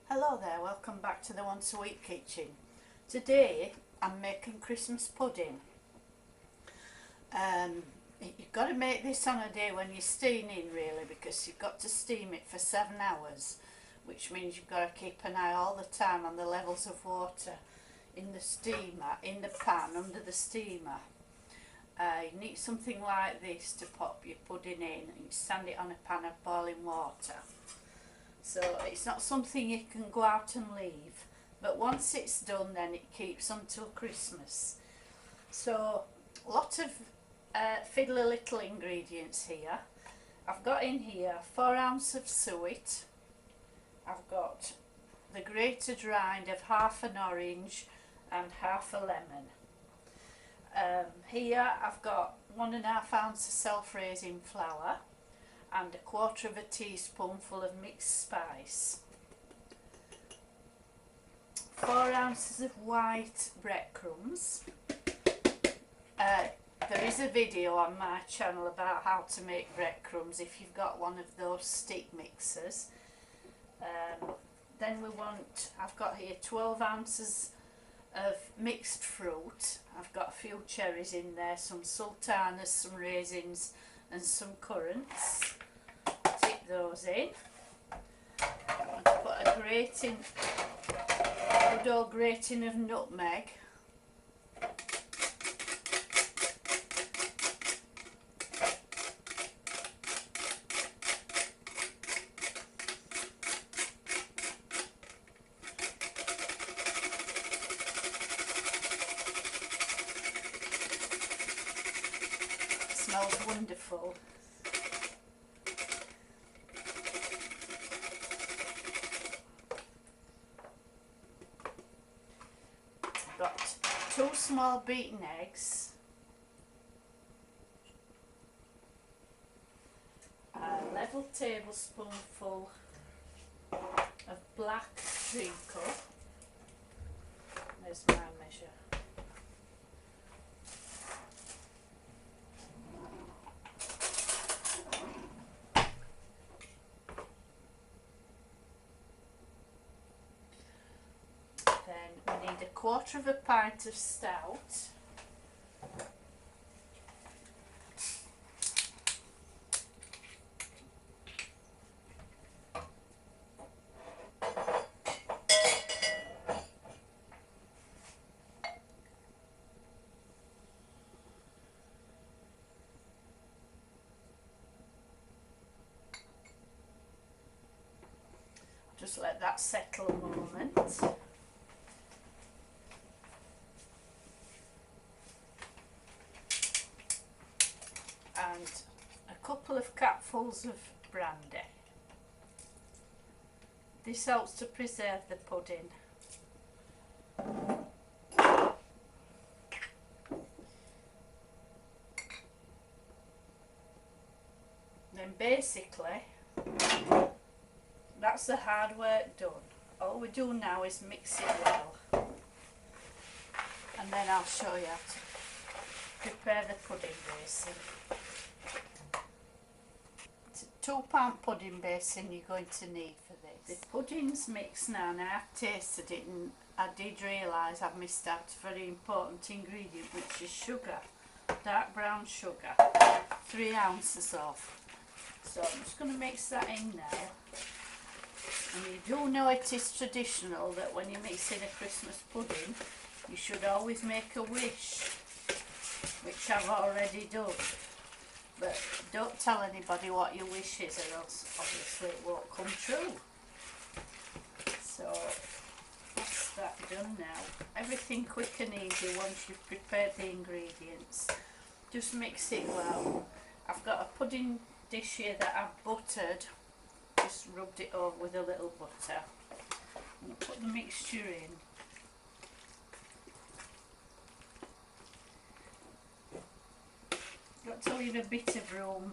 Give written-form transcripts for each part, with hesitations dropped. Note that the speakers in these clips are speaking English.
Hello there, welcome back to the Once a Week kitchen. Today I'm making Christmas pudding. You've got to make this on a day when you're steaming really, because you've got to steam it for 7 hours, which means you've got to keep an eye all the time on the levels of water in the steamer, in the pan under the steamer. You need something like this to pop your pudding in, and you stand it on a pan of boiling water. So it's not something you can go out and leave, but once it's done then it keeps until Christmas. So a lot of fiddly little ingredients here. I've got in here 4 ounces of suet. I've got the grated rind of half an orange and half a lemon. Here I've got 1.5 ounces of self-raising flour and 1/4 teaspoonful of mixed spice. 4 ounces of white breadcrumbs. There is a video on my channel about how to make breadcrumbs if you've got one of those stick mixers. Then I've got here 12 ounces of mixed fruit. I've got a few cherries in there, some sultanas, some raisins and some currants. Tip those in. I'm going to put a good old grating of nutmeg. Smells wonderful. I've got 2 small beaten eggs, a level tablespoonful of black treacle. There's my measure. Then we need 1/4 pint of stout. Just let that settle a moment. And a couple of cupfuls of brandy. This helps to preserve the pudding. Then basically that's the hard work done. All we do now is mix it well, and then I'll show you how to prepare the pudding basin. It's a 2-pound pudding basin you're going to need for this. The pudding's mixed now, and I have tasted it and I did realise I've missed out a very important ingredient, which is sugar, dark brown sugar, 3 ounces of. So I'm just going to mix that in now. And you do know it is traditional that when you're mixing a Christmas pudding you should always make a wish, which I've already done, but don't tell anybody what your wish is or else obviously it won't come true. So that's that done now. Everything quick and easy once you've prepared the ingredients. Just mix it well. I've got a pudding dish here that I've buttered. Just rubbed it over with a little butter. I'm going to put the mixture in. Got to leave a bit of room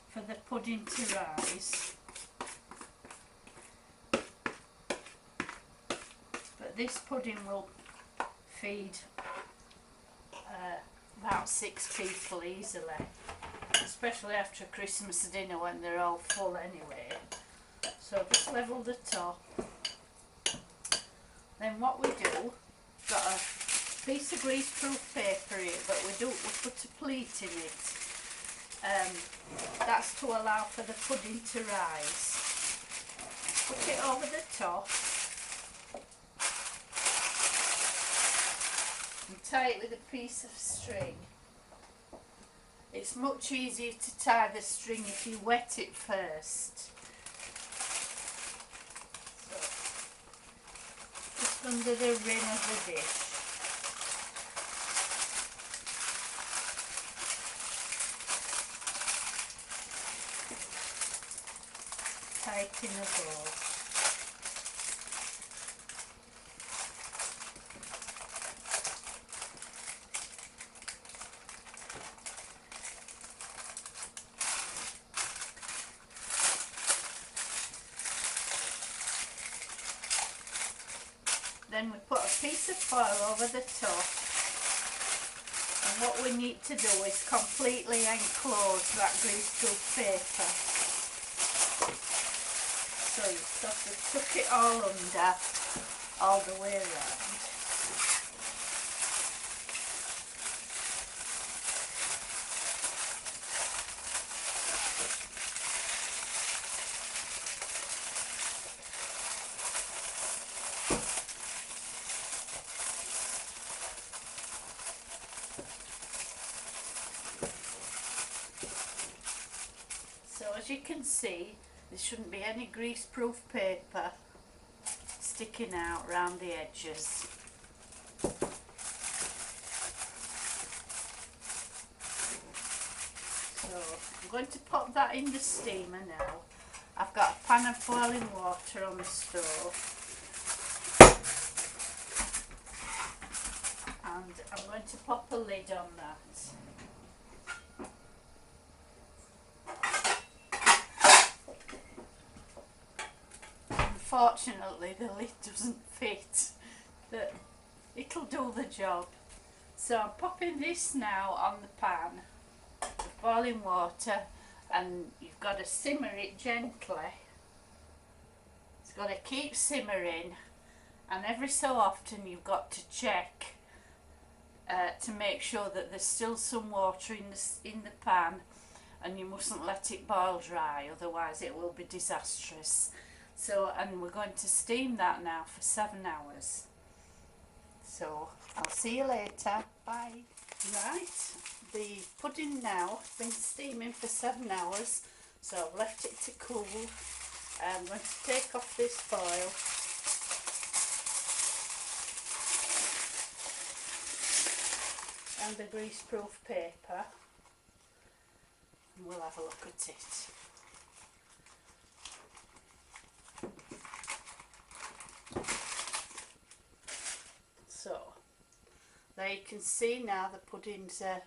for the pudding to rise. But this pudding will feed about 6 people easily. especially after a Christmas dinner when they're all full anyway. So just level the top Then what we do, got a piece of greaseproof paper here, but we put a pleat in it. That's to allow for the pudding to rise. Put it over the top and tie it with a piece of string. It's much easier to tie the string if you wet it first. So, just under the rim of the dish. Tie it in a ball. Then we put a piece of foil over the top, and what we need to do is completely enclose that greaseproof paper. So you sort of tuck it all under, all the way around. So as you can see, there shouldn't be any greaseproof paper sticking out round the edges. So I'm going to pop that in the steamer now. I've got a pan of boiling water on the stove, and I'm going to pop a lid on that. Unfortunately the lid doesn't fit, but it'll do the job. So I'm popping this now on the pan with boiling water, and you've got to simmer it gently. It's got to keep simmering, and every so often you've got to check to make sure that there's still some water in the pan, and you mustn't let it boil dry, otherwise it will be disastrous. So, and we're going to steam that now for 7 hours. So, I'll see you later. Bye. Right, the pudding now has been steaming for 7 hours, so I've left it to cool. I'm going to take off this foil. And the greaseproof paper. And we'll have a look at it. So, there you can see now the pudding's a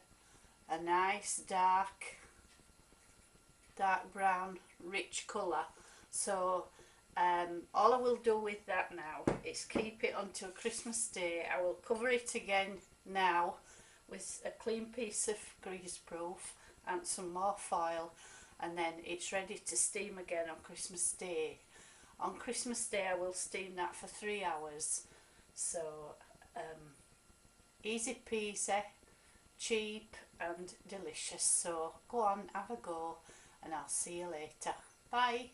nice dark brown rich colour. So all I will do with that now is keep it until Christmas Day. I will cover it again now with a clean piece of greaseproof and some more foil, and then it's ready to steam again on Christmas Day. On Christmas Day I will steam that for 3 hours. So easy peasy, cheap and delicious. So go on, have a go, and I'll see you later. Bye.